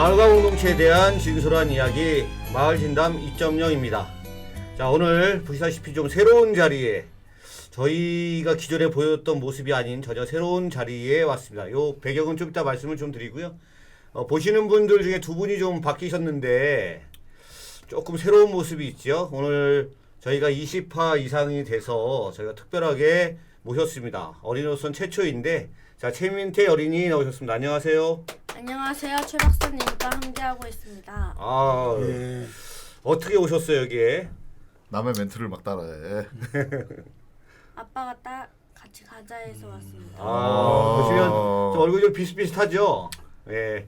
마을과 공동체에 대한 진솔한 이야기 마을진담 2.0입니다. 자, 오늘 보시다시피 좀 새로운 자리에 저희가 기존에 보였던 모습이 아닌 전혀 새로운 자리에 왔습니다. 요 배경은 좀 이따 말씀을 좀 드리고요. 보시는 분들 중에 두 분이 좀 바뀌셨는데 조금 새로운 모습이 있죠. 오늘 저희가 20화 이상이 돼서 저희가 특별하게 모셨습니다. 어린이로서는 최초인데, 자, 최민태 어린이 나오셨습니다. 안녕하세요. 안녕하세요. 최 박사님과 함께하고 있습니다. 아, 예. 어떻게 오셨어요 여기에? 남의 멘트를 막 따라해. 아빠가 같이 가자 해서 왔습니다. 보시면 좀 얼굴이 좀 비슷비슷하죠? 예.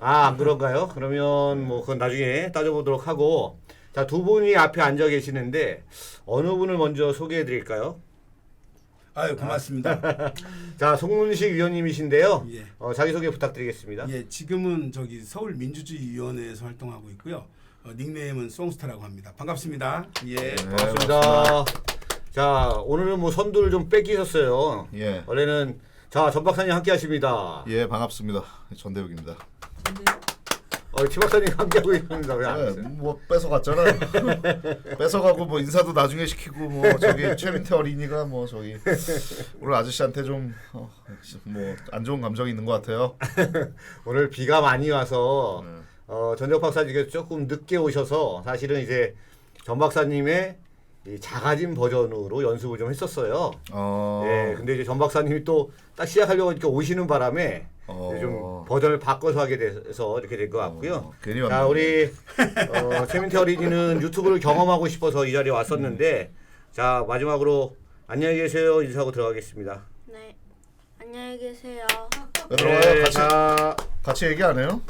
안 그런가요? 그러면 뭐 그건 나중에 따져보도록 하고, 자, 두 분이 앞에 앉아 계시는데 어느 분을 먼저 소개해 드릴까요? 아유 고맙습니다. 자, 송문식 위원님이신데요. 예. 자기소개 부탁드리겠습니다. 예, 지금은 저기 서울민주주의위원회에서 활동하고 있고요. 닉네임은 송스타라고 합니다. 반갑습니다. 예. 반갑습니다. 자, 오늘은 뭐 선두를 좀 뺏기셨어요. 예. 원래는 자, 전 박사님 함께 하십니다. 예, 반갑습니다. 전대욱입니다. 최 박사님 함께 하고 있습니다. 왜 안 예, 하세요? 뭐 뺏어갔잖아. 뺏어가고 뭐 인사도 나중에 시키고 뭐 저기 최민태 어린이가 뭐 저기 오늘 아저씨한테 좀 뭐 안 좋은 감정이 있는 것 같아요. 오늘 비가 많이 와서 전혁 박사님께서 조금 늦게 오셔서 사실은 이제 전 박사님의 이 작아진 버전으로 연습을 좀 했었어요. 예, 근데 이제 전 박사님이 또 딱 시작하려고 이렇게 오시는 바람에 이제 좀 버전을 바꿔서 하게 돼서 이렇게 된 것 같고요. 괜히 왔네. 자, 우리 최민태 어린이는 유튜브를 경험하고 싶어서 이 자리에 왔었는데, 자, 마지막으로 안녕히 계세요 인사하고 들어가겠습니다. 네. 안녕히 계세요. 들어가요. 자, 같이 얘기 안 해요?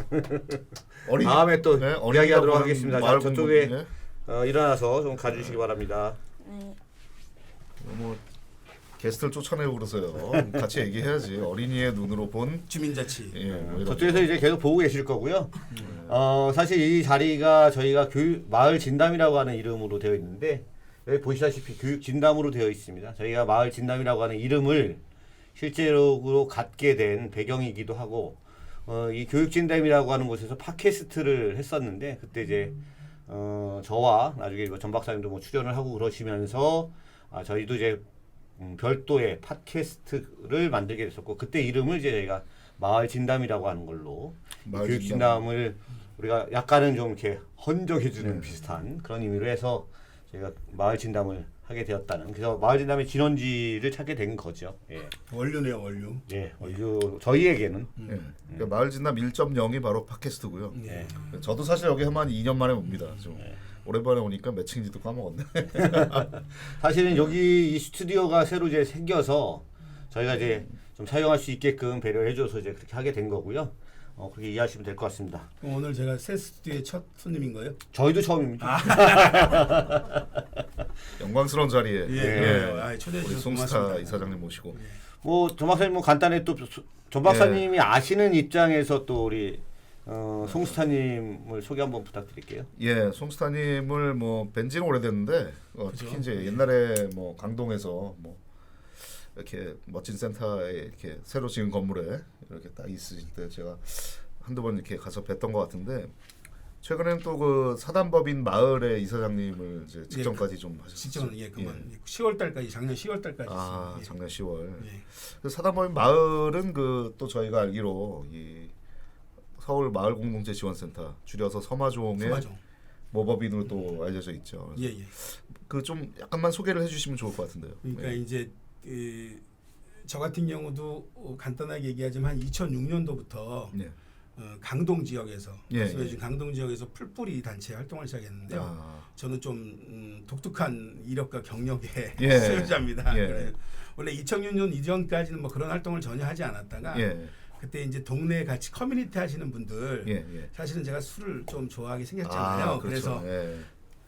어린이 다음에 또 이야기하도록 하겠습니다. 자, 마을 저쪽에 공동- 일어나서 좀 가주시기 바랍니다. 네. 뭐 게스트를 쫓아내고 그러세요. 같이 얘기해야지. 어린이의 눈으로 본 주민자치. 예, 뭐 이런 저쪽에서 이제 계속 보고 계실 거고요. 사실 이 자리가 저희가 마을 진담이라고 하는 이름으로 되어 있는데, 여기 보시다시피 교육 진담으로 되어 있습니다. 저희가 마을 진담이라고 하는 이름을 실제로 갖게 된 배경이기도 하고, 이 교육 진담이라고 하는 곳에서 팟캐스트를 했었는데, 그때 이제 저와 나중에 전 박사님도 뭐 출연을 하고 그러시면서 저희도 이제 별도의 팟캐스트를 만들게 됐었고, 그때 이름을 이제 저희가 마을 진담이라고 하는 걸로 마을 교육 진담을 우리가 약간은 좀 이렇게 헌정해주는 비슷한 그런 의미로 해서 저희가 마을 진담을 하게 되었다는, 그래서 마을 진담의 진원지를 찾게 된 거죠. 예, 원료네요, 원료. 예, 저희에게는 예. 그러니까 마을 진담 1.0이 바로 팟캐스트고요. 예. 저도 사실 여기 한 2년 만에 옵니다. 좀 오랜만에 오니까 몇 층인지도 까먹었네. 사실은 여기 이 스튜디오가 새로 이제 생겨서 저희가 이제 좀 사용할 수 있게끔 배려해줘서 이제 그렇게 하게 된 거고요. 그렇게 이해하시면 될 것 같습니다. 그럼 오늘 제가 새 스튜디오의 첫 손님인 거예요? 저희도 처음입니다. 영광스러운 자리에 예. 초대해 우리 주셔서 송스타 고맙습니다. 이사장님 모시고 뭐 전 박사님 뭐 간단히 또 전 박사님이 아시는 입장에서 또 우리 송스타님을 소개 한번 부탁드릴게요. 예, 송스타님을 뭐 뵌지는 오래됐는데 특히 이제 옛날에 뭐 강동에서 뭐 이렇게 멋진 센터에 이렇게 새로 지은 건물에 이렇게 딱 있으실 때 제가 한두 번 이렇게 가서 뵀던 것 같은데, 최근에는 또 그 사단법인 마을의 이사장님을 이제 직전까지 좀 하셨어요. 직전 그만 10월 달까지 작년 10월 달까지 했습니다. 예. 작년 10월. 예. 그래서 사단법인 마을은 그 또 저희가 알기로 이 서울 마을 공동체 지원센터, 줄여서 서마종의 소마종. 모법인으로 또 알려져 있죠. 예, 예. 그 좀 약간만 소개를 해주시면 좋을 것 같은데요. 그러니까 네. 이제 저 같은 경우도 간단하게 얘기하자면 한 2006년도부터 네. 강동 지역에서 예, 말씀해주신 강동 지역에서 풀뿌리 단체 활동을 시작했는데요. 저는 좀 독특한 이력과 경력의 예. 소유자입니다. 예. 그래, 원래 2006년 이전까지는 뭐 그런 활동을 전혀 하지 않았다가 예. 그때 이제 동네에 같이 커뮤니티 하시는 분들 예. 사실은 제가 술을 좀 좋아하게 생겼잖아요. 그렇죠. 그래서 예.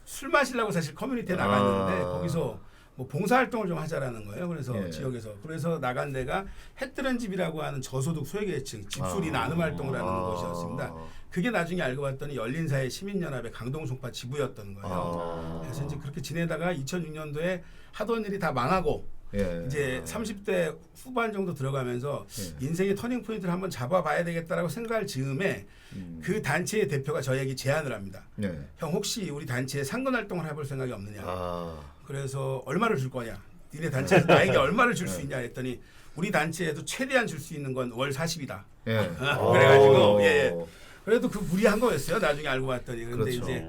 술 마시려고 사실 커뮤니티에 나갔는데 거기서 뭐 봉사활동을 좀 하자라는 거예요. 그래서 예. 지역에서 그래서 나간 데가 해뜨는 집이라고 하는 저소득 소외계층 집수리 나눔 활동을 하는 곳이었습니다. 그게 나중에 알고 봤더니 열린사회 시민연합의 강동송파 지부였던 거예요. 그래서 이제 그렇게 지내다가 2006년도에 하던 일이 다 망하고 예. 이제 30대 후반 정도 들어가면서 예. 인생의 터닝 포인트를 한번 잡아봐야 되겠다라고 생각할 즈음에 그 단체의 대표가 저에게 제안을 합니다. 예. 형 혹시 우리 단체에 상근 활동을 해볼 생각이 없느냐. 아. 그래서 얼마를 줄 거냐. 니네 단체에서 나에게 얼마를 줄 수 있냐 했더니 우리 단체에도 최대한 줄 수 있는 건 월 40이다. 예. 그래가지고 예. 그래도 그 무리한 거였어요. 나중에 알고 봤더니. 근데 그렇죠. 이제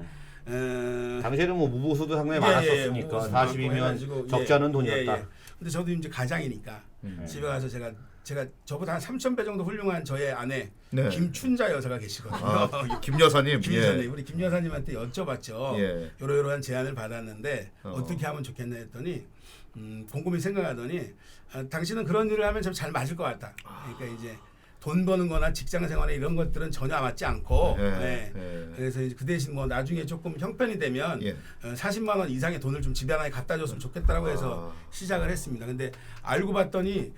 당시에는 뭐 무보수도 상당히 예, 많았었으니까 뭐 40이면 해가지고, 적지 않은 돈이었다. 예. 근데 저도 이제 가장이니까 집에 가서 제가 저보다 한 3,000배 정도 훌륭한 저의 아내 네. 김춘자 여사가 계시거든요. 김 여사님. 김 여사님, 우리 김 여사님한테 여쭤봤죠. 예. 이러이러한 제안을 받았는데 어떻게 하면 좋겠나 했더니 곰곰이 생각하더니 당신은 그런 일을 하면 참 잘 맞을 것 같다. 그러니까 이제 돈 버는 거나 직장 생활에 이런 것들은 전혀 맞지 않고 예. 그래서 이제 그 대신 뭐 나중에 조금 형편이 되면 예. 40만 원 이상의 돈을 좀 집에 하나 갖다 줬으면 좋겠다라고 해서 시작을 했습니다. 근데 알고 봤더니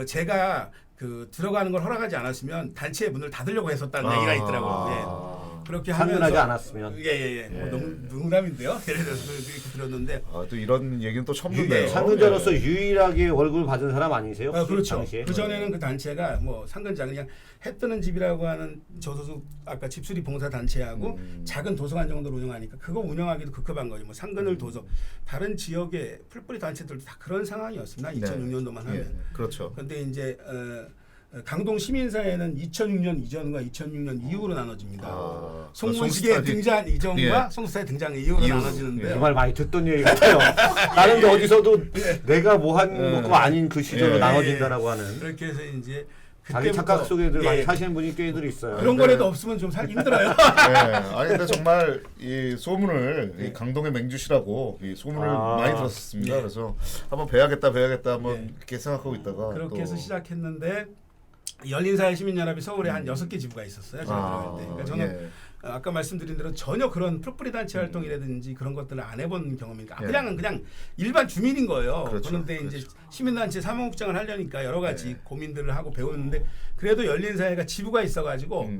제가 그 들어가는 걸 허락하지 않았으면 단체의 문을 닫으려고 했었다는 얘기가 있더라고요. 예. 그렇게 상근하지 하면서 않았으면. 예예예. 뭐 농담인데요. 예를 들어서 그렇게 들었는데 아, 또 이런 얘기는 또 처음 듣네요. 상근자로서 유일하게 월급을 받은 사람 아니세요? 그렇죠. 당시에? 그 전에는 그 단체가 뭐 상근자 그냥 해 뜨는 집이라고 하는 저소득 아까 집수리 봉사 단체하고 작은 도서관 정도로 운영하니까 그거 운영하기도 급급한 거죠. 뭐 상근을 도서 다른 지역의 풀뿌리 단체들도 다 그런 상황이었습니다. 2006년도만 하면. 예. 그렇죠. 그런데 이제 강동 시민사회는 2006년 이전과 2006년 이후로 나눠집니다. 송문식의 등장 이전과 송수사의 등장 이후로 나눠지는데 그 말 많이 듣던 얘기 같아요. 다른 데 어디서도 내가 뭐 한 것도 아닌 그 시절로 나눠진다라고 하는. 그렇게 해서 이제 자기 착각 속에들 많이 사시는 분이 꽤들 있어요. 그런 거라도 없으면 좀 살기 힘들어요. 네. 아니 근데 정말 이 소문을 이 강동의 맹주시라고 이 소문을 많이 들었습니다. 그래서 한번 배야겠다 한번 이렇게 생각하고 있다가 그렇게 또 해서 시작했는데 열린사회 시민연합이 서울에 한 6개 지부가 있었어요. 제가 들어갈 때. 그러니까 저는 아까 말씀드린 대로 전혀 그런 풀뿌리 단체 활동이라든지 그런 것들을 안 해본 경험이니까 그냥 일반 주민인 거예요. 그렇죠. 그런데 이제 시민단체 사무국장을 하려니까 여러 가지 고민들을 하고 배웠는데 그래도 열린사회가 지부가 있어가지고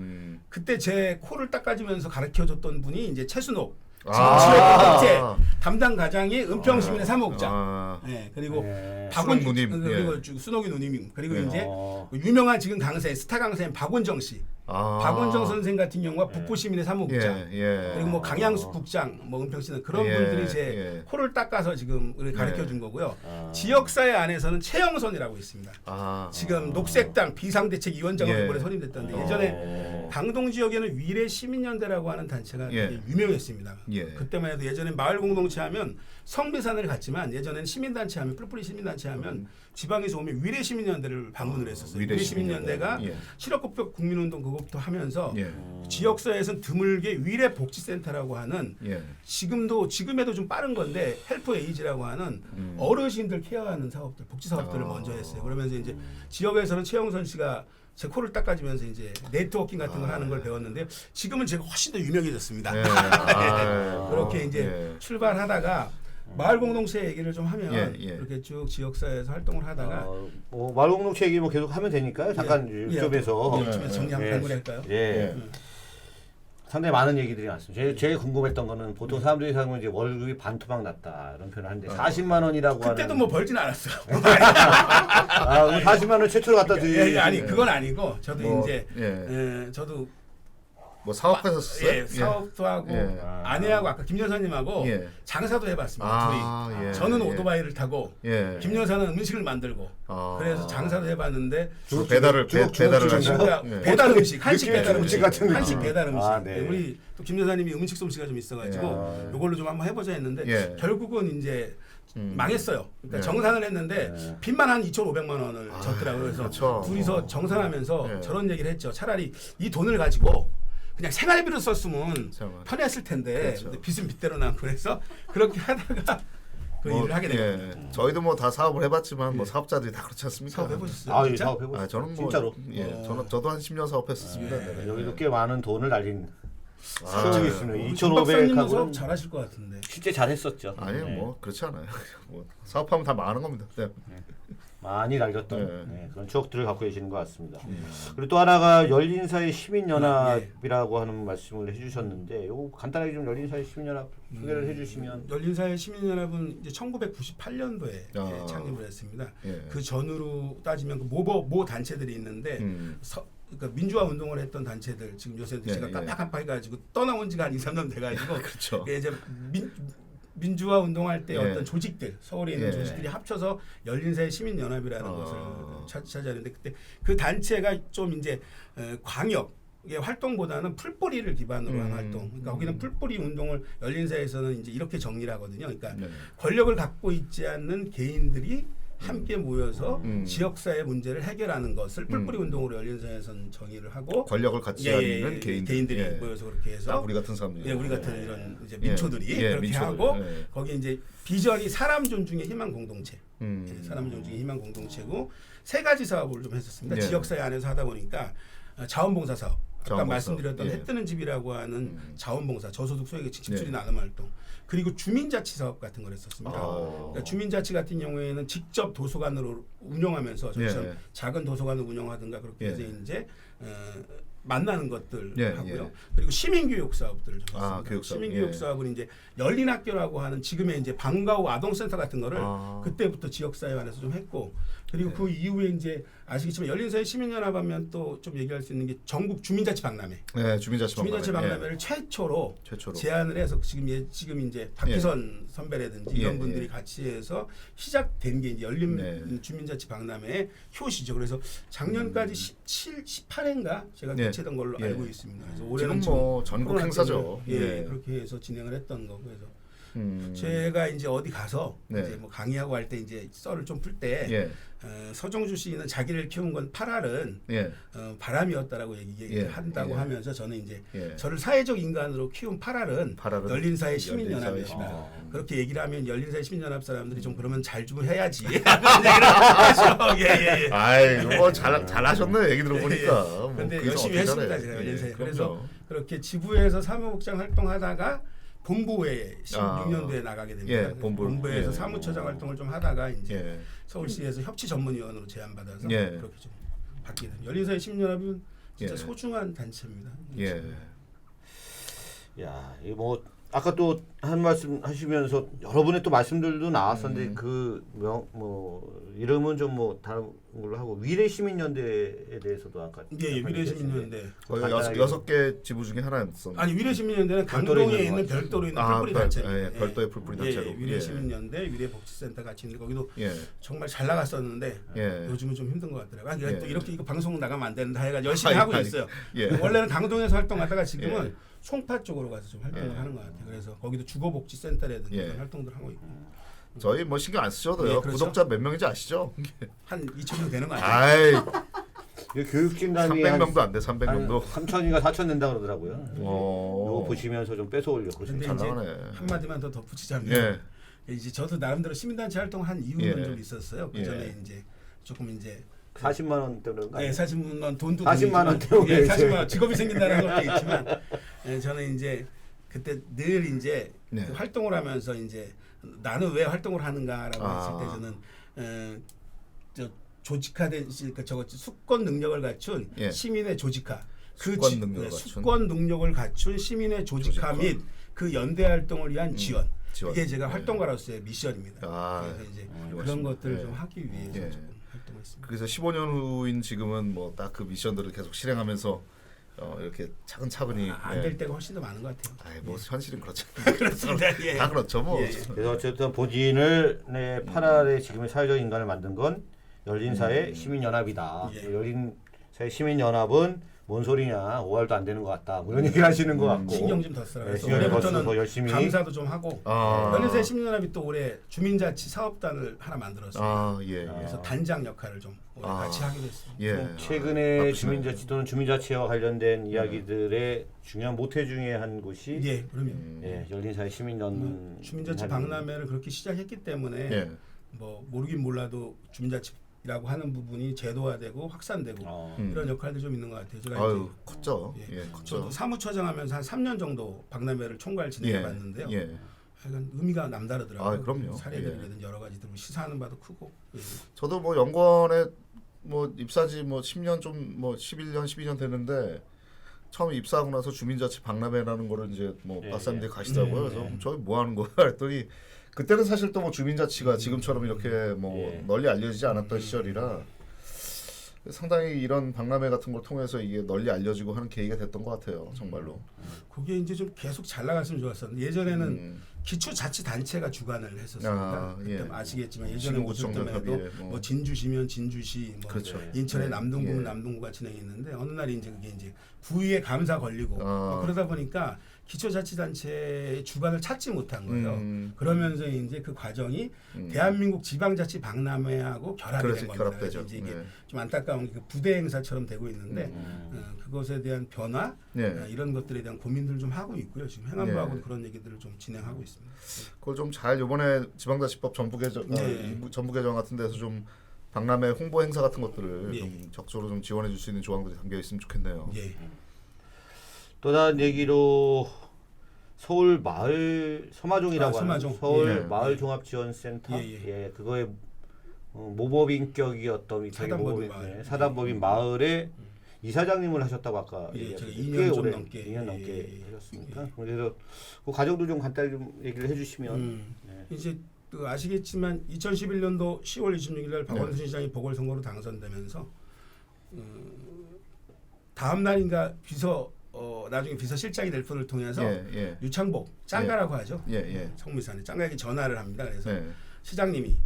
그때 제 코를 닦아주면서 가르쳐줬던 분이 이제 최순옥 지역국제 담당 과장이 은평시민의 사무국장. 네, 그리고 박원 누님, 그리고 순옥이 누님 그리고 이제 유명한 지금 강사인 스타 강사인 박원정 씨. 박원정 선생 같은 경우가 북부시민의 사무국장. 그리고 뭐 강양숙 국장, 뭐 은평시는 그런 분들이 제 코를 닦아서 지금 가르쳐 준 거고요. 지역사회 안에서는 최영선이라고 있습니다. 지금 녹색당 비상대책위원장으로 이번에 선임됐던데 예전에 강동 지역에는 위례 시민연대라고 하는 단체가 되게 유명했습니다. 그때만 해도 예전에 마을 공동체 하면 성비산을 갔지만 예전에는 시민단체 하면 뿔뿔이 시민단체 하면 지방에서 오면 위례 시민연대를 방문을 했었어요. 위례 시민연대가 실업급여 국민운동 그것부터 하면서 지역사회에서는 드물게 위례 복지센터라고 하는 지금에도 좀 빠른 건데 헬프 에이지라고 하는 어르신들 케어하는 사업들 복지 사업들을 먼저 했어요. 그러면서 이제 지역에서는 최영선 씨가 제 코를 닦아주면서 이제 네트워킹 같은 걸 하는 걸 배웠는데 지금은 제가 훨씬 더 유명해졌습니다. 그렇게 이제 출발하다가 마을 공동체 얘기를 좀 하면 이렇게 쭉 지역사회에서 활동을 하다가 마을 공동체 얘기 뭐 계속 하면 되니까요. 잠깐 유튜브에서 정리 한번 발굴할까요? 상당히 많은 얘기들이 많습니다. 제일 궁금했던 거는 보통 사람들이 생각하면 이제 월급이 반토막 났다 이런 표현을 하는데 40만 원이라고 그때도 하는 뭐 벌진 않았어요. 40만 원 최초로 갖다 드리 아니 그건 아니고 저도 이제 저도 뭐 사업했었어요? 사업도 하고 아내하고 아까 김 여사님하고 장사도 해봤습니다. 둘이. 저는 오토바이를 타고 김 여사는 음식을 만들고 그래서 장사도 해봤는데 배달 음식 한식 배달 음식 같은 한식 배달 음식. 네. 우리 또 김 여사님이 음식 솜씨가 좀 있어가지고 이걸로 좀 한번 해보자 했는데 결국은 이제 망했어요. 그러니까 정산을 했는데 빚만 한 2,500만 원을 졌더라고요. 그래서 그렇죠. 둘이서 정산하면서 저런 얘기를 했죠. 차라리 이 돈을 가지고 그냥 생활비로 썼으면 편했을 텐데 근데 빚은 빚대로 나고 그래서 그렇게 하다가 그 일을 하게 된 겁니다. 저희도 뭐 다 사업을 해봤지만 뭐 사업자들이 다 그렇지 않습니까? 사업 해보셨어요? 진짜? 사업 해보셨어요. 저는 뭐 진짜로. 저도 한 10년 사업했었습니다. 여기도 꽤 많은 돈을 날린 수익이 있습니다. 정 박사님도 2,500하고 사업 잘하실 것 같은데. 실제 잘했었죠. 아니요 뭐 그렇지 않아요. 뭐 사업하면 다 망하는 겁니다. 많이 날렸던 그런 추억들을 갖고 계시는 것 같습니다. 그리고 또 하나가 열린사회 시민연합이라고 하는 말씀을 해주셨는데 요거 간단하게 좀 열린사회 시민연합 소개를 해주시면. 열린사회 시민연합은 이제 1998년도에 창립을 했습니다. 그 전으로 따지면 그 모 단체들이 있는데 그러니까 민주화 운동을 했던 단체들 지금 요새 제가 깜빡깜빡해가지고 떠나온 지가 한 2, 3년 돼가지고 그렇죠. 이제 민주화 운동할 때 어떤 조직들 서울에 있는 조직들이 합쳐서 열린사회 시민연합이라는 것을 차지하는데 그때 그 단체가 좀 이제 광역 활동보다는 풀뿌리를 기반으로 한 활동. 그러니까 거기는 풀뿌리 운동을 열린사회에서는 이제 이렇게 정리를 하거든요. 그러니까 권력을 갖고 있지 않는 개인들이 함께 모여서 지역사회 문제를 해결하는 것을 풀뿌리 운동으로 열린사회에서는 정의를 하고 권력을 갖지 않는 개인들이 모여서 그렇게 해서 우리 같은 사람들, 우리 같은 이런 이제 민초들이 그렇게 하고 거기 이제 비전이 사람 존중의 희망 공동체, 사람 존중의 희망 공동체고 세 가지 사업을 좀 했었습니다. 지역사회 안에서 하다 보니까 자원봉사 사업. 아까 말씀드렸던 해 뜨는 집이라고 하는 자원봉사, 저소득 소액의 집수리 나눔 활동, 그리고 주민자치 사업 같은 걸 했었습니다. 그러니까 주민자치 같은 경우에는 직접 도서관으로 운영하면서 저처럼 작은 도서관을 운영하든가 그렇게 해서 이제 만나는 것들 하고요. 그리고 시민교육 사업들을 좀 했습니다. 시민교육 사업은 이제 열린 학교라고 하는 지금의 이제 방과 후 아동센터 같은 거를 그때부터 지역사회 안에서 좀 했고, 그리고 그 이후에 이제 아시겠지만 열린사회 시민연합하면 또 좀 얘기할 수 있는 게 전국 주민자치 박람회. 주민자치 박람회를 최초로 제안을 해서 지금 이제 박희선 선배라든지 이런 분들이 같이 해서 시작된 게 이제 열린 주민자치 박람회의 효시죠. 그래서 작년까지 18회인가 제가 개최된 걸로 알고 있습니다. 그래서 올해는 지금 뭐 전국 행사죠. 그렇게 해서 진행을 했던 거고 그래서. 제가 이제 어디 가서 이제 뭐 강의하고 할 때 이제 썰을 좀 풀 때 서정주 씨는 자기를 키운 건 8알은 바람이었다라고 한다고 하면서 저는 이제 저를 사회적 인간으로 키운 8알은 열린사회 시민연합이다. 그렇게 얘기를 하면 열린사회 시민연합 사람들이 좀 그러면 잘 좀 해야지. 아이, 뭐 잘하셨네 얘기 들어보니까. 근데 열심히 했습니다 제가 열린사회. 그래서 그렇게 지부에서 사무국장 활동하다가 본부에 16년도에 나가게 됩니다. 본부에서 사무처장 활동을 좀 하다가 이제 서울시에서 협치 전문위원으로 제안받아서 그렇게 좀 바뀌게 됩니다. 열린사회 시민연합은 진짜 소중한 단체입니다. 야, 이 뭐 아까 또 한 말씀 하시면서 여러분의 또 말씀들도 나왔었는데 그 이름은 좀 뭐 다른 걸로 하고 위례시민연대에 대해서도 아까 위례시민연대 거의 6개 지부 중에 하나였었는데 아니 위례시민연대는 강동에 있는 별도로 있는 풀뿌리 단체 별도의 풀뿌리 단체로 위례시민연대 위례복지센터 같이 있는데 거기도 정말 잘 나갔었는데 요즘은 좀 힘든 것 같더라고요. 또 이렇게 이거 방송 나가면 안 된다 해가 열심히 하고 있어요. 원래는 강동에서 활동하다가 지금은 송파 쪽으로 가서 좀 활동을 하는 것 같아요. 그래서 거기도 주거복지센터라든지 이런 활동들 하고 있고. 저희 뭐 신경 안 쓰셔도요. 그렇죠? 구독자 몇 명인지 아시죠? 한 2,000명 되는 거 아니에요? 교육진단이 300명도 안 돼. 300명도. 3,000인가 4,000 된다 그러더라고요. 이거 보시면서 좀 뺏어올려 보시면 잘 나가네. 한마디만 더 덧붙이자면 이제 저도 나름대로 시민단체 활동한 이유는 좀 있었어요. 그 전에 이제 조금 이제 40만 원 때문에 40만 원 돈도 40만 원 때문에 40만 원 직업이 생긴다는 것도 있지만 저는 이제 그때 늘 이제 그 활동을 하면서 이제 나는 왜 활동을 하는가라고 했을 때 저는 조직화된 저거 수권 능력을 갖춘 시민의 조직화 수권 능력을 갖춘 시민의 조직화 및 그 연대 활동을 위한 지원. 이게 제가 활동가로서의 미션입니다. 그래서 이제 그런 것들을 좀 하기 위해서 조금 활동했습니다. 그래서 15년 후인 지금은 뭐 딱 그 미션들을 계속 실행하면서 이렇게 차근차근히 안 될 때가 훨씬 더 많은 것 같아요. 뭐 현실은 그렇죠. 그렇습니다. 다 그렇죠 뭐. 그래서 어쨌든 본인을 8알의 지금의 사회적 인간을 만든 건 열린사회 시민연합이다. 열린사회 시민연합은 뭔 소리냐, 5알도 안 되는 것 같다. 뭐 이런 얘기를 하시는 것 같고. 신경 좀 더 쓰라. 올해부터는 더 열심히 감사도 좀 하고. 열린사회 시민연합이 또 올해 주민자치 사업단을 하나 만들었어요. 그래서 단장 역할을 좀 올해 같이 하기로 했습니다. 최근에 주민자치 또는 주민자치와 관련된 이야기들의 중요한 모태 중에 한 곳이 열린사회 시민연 주민자치 박람회를 그렇게 시작했기 때문에 뭐 모르긴 몰라도 주민자치 라고 하는 부분이 제도화되고 확산되고 이런 역할도 좀 있는 것 같아요. 제가 컸죠. 저도 사무처장 하면서 한 3년 정도 박람회를 총괄 진행해봤는데요. 약간 의미가 남다르더라고요. 아, 그럼요. 사례들이라든지 여러 가지들 시사하는 바도 크고. 예. 저도 뭐 연구원에 뭐 입사지 뭐 10년 좀 뭐 11년 12년 됐는데 처음 입사하고 나서 주민자치 박람회라는 거를 이제 뭐 박사님들이 가시더라고요. 그래서 저기 뭐 하는 거야 했더니 그때는 사실 또 뭐 주민자치가 지금처럼 이렇게 뭐 널리 알려지지 않았던 시절이라 상당히 이런 박람회 같은 걸 통해서 이게 널리 알려지고 하는 계기가 됐던 것 같아요. 정말로. 그게 이제 좀 계속 잘 나갔으면 좋았었는데 예전에는 기초자치단체가 주관을 했었습니다. 그때 아시겠지만 예전에 무슨 때문에 해도 뭐 진주시면 진주시, 뭐 그렇죠. 인천의 남동구면 남동구가 진행했는데 어느 날이 이제 그게 이제 구의회 감사 걸리고 뭐 그러다 보니까 기초자치단체의 주관을 찾지 못한 거예요. 그러면서 이제 그 과정이 대한민국 지방자치 박람회하고 결합이 된 겁니다. 그래서 이제 이게 좀 안타까운 게 그 부대 행사처럼 되고 있는데 그것에 대한 변화 이런 것들에 대한 고민들을 좀 하고 있고요. 지금 행안부하고 그런 얘기들을 좀 진행하고 있습니다. 그걸 좀 잘 이번에 지방자치법 전부 개정 전부 개정 같은 데서 좀 박람회 홍보 행사 같은 것들을 좀 적극적으로 좀 지원해 줄 수 있는 조항들이 담겨 있으면 좋겠네요. 또 다른 얘기로 서울 마을 서마종이라고 하는 서마종. 서울 마을 종합지원센터 그거에 모법인격이었던 사단법인 마을에 이사장님을 하셨다고 아까 제가 2년 좀 넘게 2년 넘게 하셨습니까? 그래서 그 과정도 좀 간단히 좀 얘기를 해주시면 이제 그 아시겠지만 2011년도 10월 26일 날 박원순 시장이 보궐선거로 당선되면서 다음 날인가 나중에 비서실장이 될 분을 통해서 유창복 짱가라고 하죠. 성미산에 짱가에게 전화를 합니다. 그래서 시장님이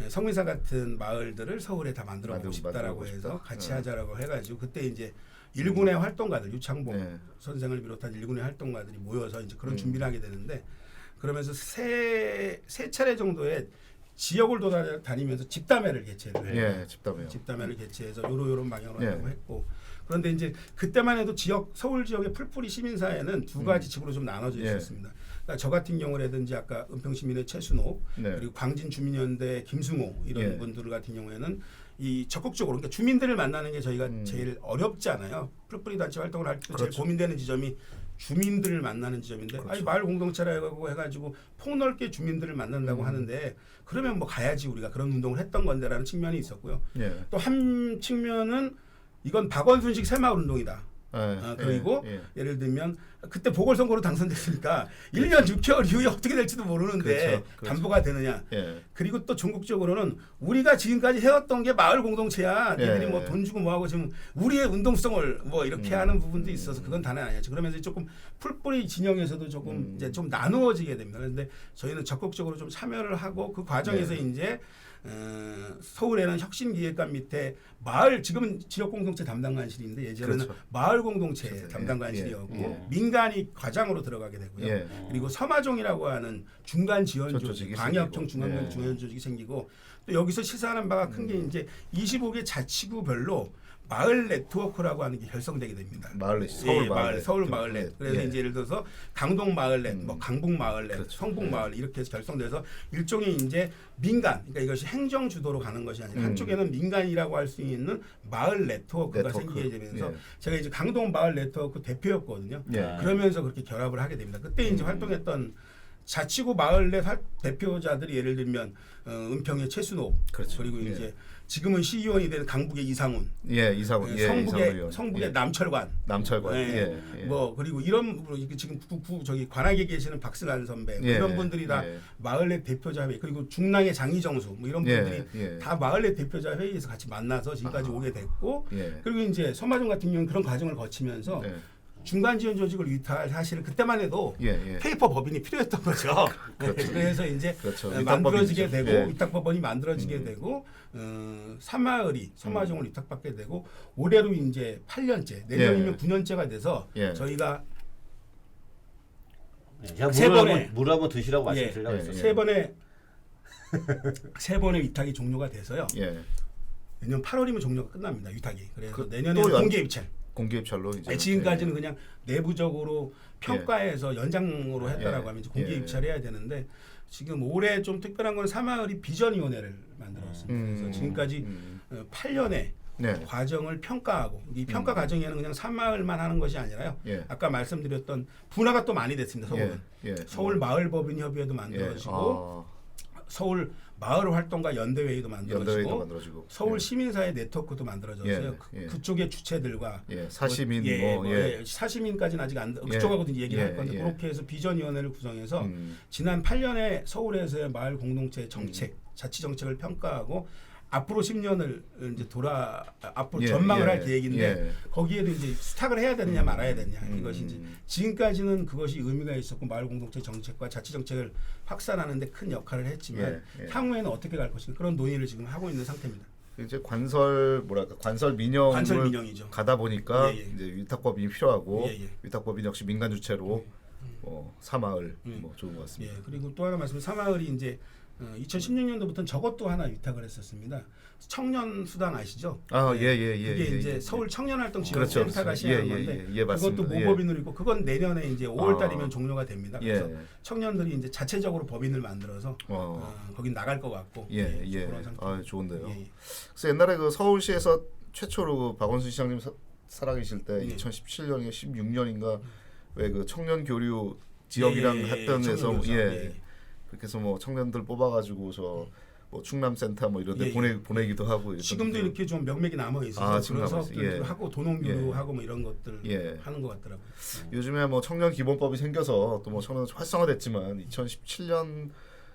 성미산 같은 마을들을 서울에 다 만들어보고 싶다라고 해서 같이 하자라고 해가지고 그때 이제 일군의 활동가들 유창복 선생을 비롯한 일군의 활동가들이 모여서 이제 그런 준비를 하게 되는데 그러면서 세 차례 정도의 지역을 돌아다니면서 집담회를 개최를 해요. 집담회를 개최해서 요런 방향으로 하려고 했고 그런데 이제 그때만 해도 서울 지역의 풀뿌리 시민사회는 두 가지 측으로 좀 나눠져 있었습니다. 그러니까 저 같은 경우라든지 아까 은평시민의 최순옥 그리고 광진주민연대 김승호 이런 분들 같은 경우에는 이 적극적으로 그러니까 주민들을 만나는 게 저희가 제일 어렵잖아요. 풀뿌리 단체 활동을 할 때 제일 고민되는 지점이 주민들을 만나는 지점인데 아니 마을 공동체라고 해가지고 폭넓게 주민들을 만난다고 하는데 그러면 뭐 가야지 우리가 그런 운동을 했던 건데라는 측면이 있었고요. 또 한 측면은 이건 박원순식 새마을 운동이다. 그리고 예를 들면 그때 보궐선거로 당선됐으니까 1년 6개월 이후에 어떻게 될지도 모르는데 담보가 되느냐. 그리고 또 전국적으로는 우리가 지금까지 해왔던 게 마을 공동체야. 니들이 뭐 돈 주고 뭐하고 지금 우리의 운동성을 뭐 이렇게 하는 부분도 있어서 그건 단언 아니었죠. 그러면서 조금 풀뿌리 진영에서도 조금 이제 좀 나누어지게 됩니다. 그런데 저희는 적극적으로 좀 참여를 하고 그 과정에서 이제 서울에는 혁신기획관 밑에 마을 지금은 지역공동체 담당관실인데 예전에는 마을 공동체 담당관실이었고 민간이 과장으로 들어가게 되고요. 그리고 서마종이라고 하는 중간 지원 조직, 광역형 중앙형 지원 조직이 생기고 또 여기서 시사하는 바가 큰 게 이제 25개 자치구별로 마을 네트워크라고 하는 게 결성되게 됩니다. 서울 마을넷. 그래서 이제 예를 들어서 강동 마을넷, 뭐 강북 마을넷, 성북 마을 이렇게 해서 결성돼서 일종의 이제 민간, 그러니까 이것이 행정 주도로 가는 것이 아니라 한쪽에는 민간이라고 할 수 있는 마을 네트워크가 생기게 되면서 제가 이제 강동 마을 네트워크 대표였거든요. 그러면서 그렇게 결합을 하게 됩니다. 그때 이제 활동했던 자치구 마을넷 대표자들이 예를 들면 은평의 최순옥 그리고 이제 지금은 시의원이 된 강북의 이상훈, 성북의 남철관, 뭐 그리고 이런 지금 저기 관악에 계시는 박승환 선배 이런 분들이 다 마을넷 대표자 회의 그리고 중랑의 장희정수 뭐 이런 분들이 다 마을넷 대표자 회의에서 같이 만나서 지금까지 오게 됐고 그리고 이제 서마종 같은 경우는 그런 과정을 거치면서 중간 지원 조직을 위탁할 사실은 그때만 해도 페이퍼 법인이 필요했던 거죠. 그래서 이제 만들어지게 되고 위탁법원이 만들어지게 되고 산마을이 서마종을 위탁받게 되고 올해로 이제 8년째 내년이면 9년째가 돼서 저희가 세 번에 물을 한번 드시라고 말씀드리려고 했어요. 세 번의 위탁이 종료가 돼서요. 내년 8월이면 종료가 끝납니다. 위탁이. 그래서 내년에는 공개 입찰로 이제 지금까지는 그냥 내부적으로 평가해서 연장으로 했다라고 하면 이제 공개 입찰해야 되는데 지금 올해 좀 특별한 건 사마을이 비전위원회를 만들었습니다. 그래서 지금까지 8년에 네. 과정을 평가하고 이 평가 과정에는 그냥 산마을만 하는 것이 아니라요. 예. 아까 말씀드렸던 분화가 또 많이 됐습니다. 서울은. 예. 서울 마을법인 협의회도 만들어지고 서울 마을 활동가 연대회의도 만들어지고 서울 시민사회 네트워크도 만들어졌어요. 그쪽의 주체들과 사시민 사시민까지는 아직 안 그쪽하고도 얘기를 할 건데 그렇게 해서 비전위원회를 구성해서 지난 8년에 서울에서의 마을 공동체 정책, 자치 정책을 평가하고 앞으로 10년을 이제 앞으로 전망을 할 계획인데 거기에도 이제 스탁을 해야 되느냐 말아야 되느냐 이것이 이제 지금까지는 그것이 의미가 있었고 마을 공동체 정책과 자치 정책을 확산하는데 큰 역할을 했지만 향후에는 어떻게 갈 것인가 그런 논의를 지금 하고 있는 상태입니다. 이제 관설 민영이죠. 가다 보니까 이제 위탁법인이 필요하고 위탁법인 역시 민간 주체로 사마을 좋은 것 같습니다. 그리고 또 하나 말씀 사마을이 이제 2016년도부터는 저것도 하나 위탁을 했었습니다. 청년 수당 아시죠? 그게 이제 서울 청년활동지원센터가 시행한 건데 그것도 모법인으로 있고 그건 내년에 이제 5월 달이면 종료가 됩니다. 그래서 청년들이 이제 자체적으로 법인을 만들어서 거긴 나갈 것 같고 그런 상태. 좋은데요. 그래서 옛날에 그 서울시에서 최초로 그 박원순 시장님 살아계실 때 2017년인가 16년인가 왜 그 청년 교류 지역이랑 했던 데서 그렇게 해서 뭐 청년들 뽑아가지고 뭐 충남센터 뭐 이런데 보내기도 하고 지금도 이렇게 좀 명맥이 남아 있어서 그런 사업들도 하고 도농교류 하고 뭐 이런 것들 하는 것 같더라고요. 요즘에 뭐 청년 기본법이 생겨서 또 뭐 청년 활성화됐지만 2017년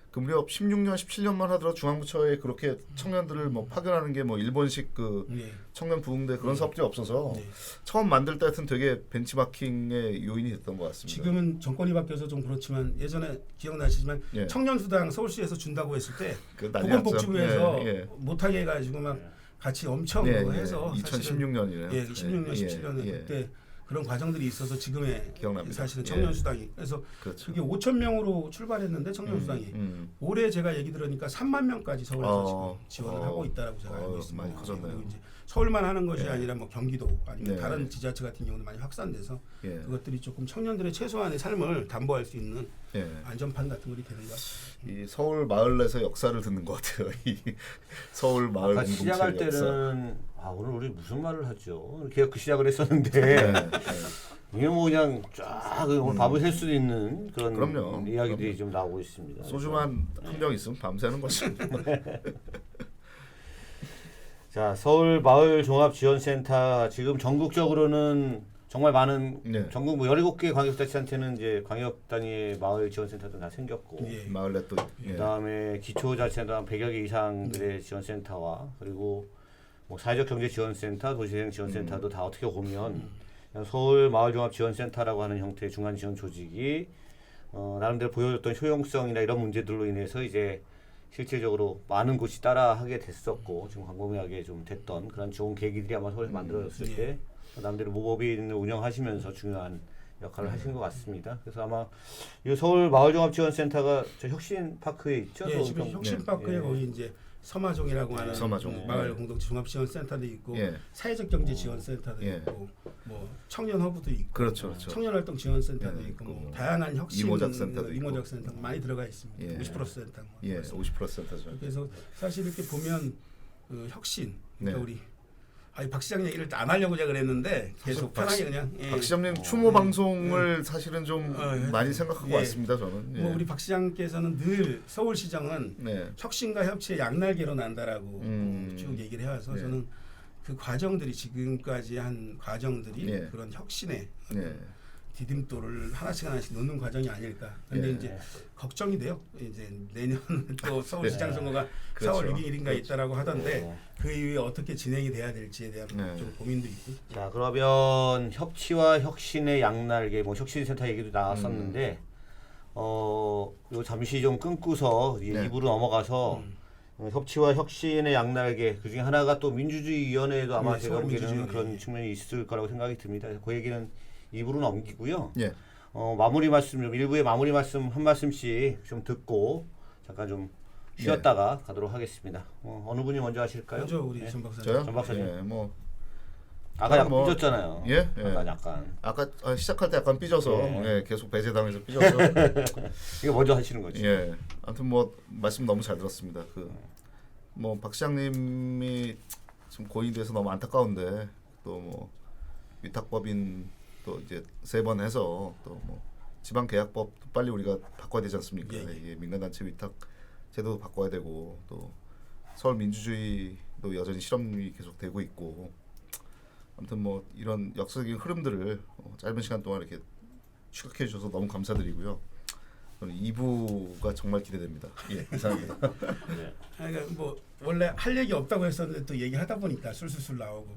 그 무렵 16년 17년만 하더라도 중앙부처에 그렇게 청년들을 뭐 파견하는 게 뭐 일본식 그 청년 부흥대 그런 사업들이 없어서 처음 만들 때 하여튼 되게 벤치마킹의 요인이 됐던 것 같습니다. 지금은 정권이 바뀌어서 좀 그렇지만 예전에 기억나시지만 청년수당 서울시에서 준다고 했을 때 보건복지부에서 못하게 해가지고 막 같이 엄청 해서 2016년이네요. 16년 17년에 그때 그런 과정들이 있어서 지금의 기억납니다. 사실은 청년수당이 그래서 그게 5천 명으로 출발했는데 청년수당이 올해 제가 얘기 들으니까 3만 명까지 서울에서 지금 지원을 하고 있다라고 제가 알고 있습니다. 많이 커졌네요. 그리고 이제 서울만 하는 것이 아니라 뭐 경기도 아니면 다른 지자체 같은 경우는 많이 확산돼서 그것들이 조금 청년들의 최소한의 삶을 담보할 수 있는 안전판 같은 것이 되는 것 같습니다. 이 서울 마을에서 역사를 듣는 것 같아요. 이 서울 마을 공동체 시작할 때는 오늘 우리 무슨 말을 하죠? 이렇게 그 시작을 했었는데 이게 뭐 그냥 쫙 오늘 밥을 셀 수도 있는 그런 이야기들이 좀 나오고 있습니다. 소주만 한 병 있으면 밤새는 거죠. 자, 서울 마을 종합 지원센터 지금 전국적으로는 정말 많은 전국 뭐 17개 광역자치단체는 이제 광역 단위의 마을 지원센터도 다 생겼고 마을에 또 그다음에 기초자치단 100여 개 이상들의 지원센터와 그리고 뭐 사회적 경제 지원센터, 도시재생 지원센터도 다 어떻게 보면 서울 마을 종합 지원센터라고 하는 형태의 중간 지원 조직이 나름대로 보여줬던 효용성이나 이런 문제들로 인해서 이제 실질적으로 많은 곳이 따라하게 됐었고 지금 광범위하게 좀 됐던 그런 좋은 계기들이 아마 서울에서 만들어졌을 때 나름대로 모법인을 운영하시면서 중요한 역할을 하신 것 같습니다. 그래서 아마 이 서울 마을 종합 지원센터가 저 혁신파크에 있죠. 지금 혁신파크에 거기 이제 서마종이라고 하는 마을 공동체 종합지원센터도 있고 사회적 경제 지원센터도 있고 뭐 청년 허브도 있고 청년활동 지원센터도 있고 뭐 다양한 혁신 이모작 센터도 이모작 센터 많이 들어가 있습니다. 50% 센터 50% 센터죠. 그래서 사실 이렇게 보면 혁신 그러니까 우리 박 시장 얘기를 안 하려고 제가 그랬는데 계속 편하게 그냥 박 시장님 추모 방송을 사실은 좀 많이 생각하고 왔습니다. 저는 뭐 우리 박 시장께서는 늘 서울시정은 혁신과 협치의 양날개로 난다라고 쭉 얘기를 해와서 저는 그 과정들이 지금까지 한 과정들이 그런 혁신의 디딤돌을 하나씩 놓는 과정이 아닐까. 그런데 이제 걱정이 돼요. 이제 내년 또 서울시장 선거가 4월 6일인가 있다라고 하던데 그 이후에 어떻게 진행이 돼야 될지에 대한 좀 고민도 있고. 자, 그러면 협치와 혁신의 양날개, 뭐 혁신센터 얘기도 나왔었는데, 요 잠시 좀 끊고서 2부로 넘어가서 협치와 혁신의 양날개 그 중에 하나가 또 민주주의위원회에도 아마 제가 보기에는 그런 측면이 있을 거라고 생각이 듭니다. 그 얘기는 2부로 넘기고요. 마무리 말씀 좀 1부의 마무리 말씀 한 말씀씩 좀 듣고 잠깐 좀 쉬었다가 가도록 하겠습니다. 어느 분이 먼저 하실까요? 먼저 우리 전 박사님. 저요? 전 박사님. 뭐 아까 약간 삐졌잖아요. 아까 시작할 때 약간 삐져서 계속 배제당해서 삐져서 이거 먼저 하시는 거지. 아무튼 뭐 말씀 너무 잘 들었습니다. 그 뭐 박 시장님이 지금 고인이 돼서 너무 안타까운데 또 뭐 위탁법인 또 이제 3번 해서 또 뭐 지방계약법 빨리 우리가 바꿔야 되지 않습니까? 이게 민간단체 위탁 제도도 바꿔야 되고 또 서울 민주주의도 여전히 실험이 계속되고 있고 아무튼 뭐 이런 역사적인 흐름들을 짧은 시간 동안 이렇게 추격해 주셔서 너무 감사드리고요. 저는 2부가 정말 기대됩니다. 예, 이상입니다. 그러니까 뭐 원래 할 얘기 없다고 했었는데 또 얘기하다 보니까 술술술 나오고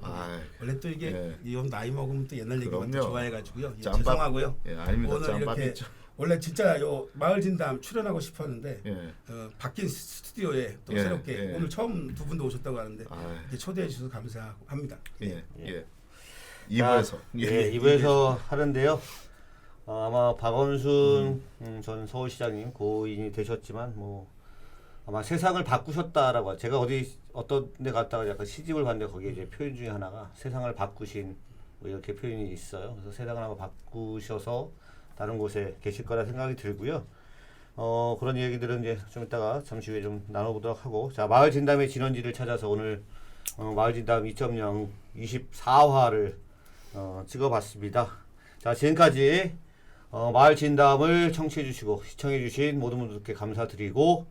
원래 또 이게 이 나이 먹으면 또 옛날 얘기만 또 좋아해가지고요. 예, 죄송하고요. 예, 아닙니다. 오늘 이렇게 원래 진짜 요 마을 진담 출연하고 싶었는데 바뀐 스튜디오에 또 새롭게 오늘 처음 두 분도 오셨다고 하는데 초대해 주셔서 감사합니다. 예. 2부에서 2부에서 하는데요. 아마 박원순 전 서울시장님 고인이 되셨지만 뭐 아마 세상을 바꾸셨다라고 제가 어떤 데 갔다가 약간 시집을 봤는데 거기에 이제 표현 중에 하나가 세상을 바꾸신 뭐 이렇게 표현이 있어요. 그래서 세상을 아마 바꾸셔서 다른 곳에 계실 거라 생각이 들고요. 그런 얘기들은 이제 좀 이따가 잠시 후에 좀 나눠보도록 하고 자 마을 진담의 진원지를 찾아서 오늘 마을 진담 2.0 24화를 찍어봤습니다. 자 지금까지 마을 진담을 청취해주시고 시청해주신 모든 분들께 감사드리고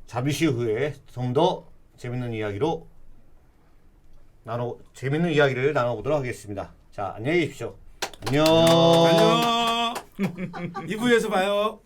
잠시 후에 좀 더 재밌는 이야기를 나눠보도록 하겠습니다. 자 안녕히 계십시오. 안녕. 2부에서 봐요.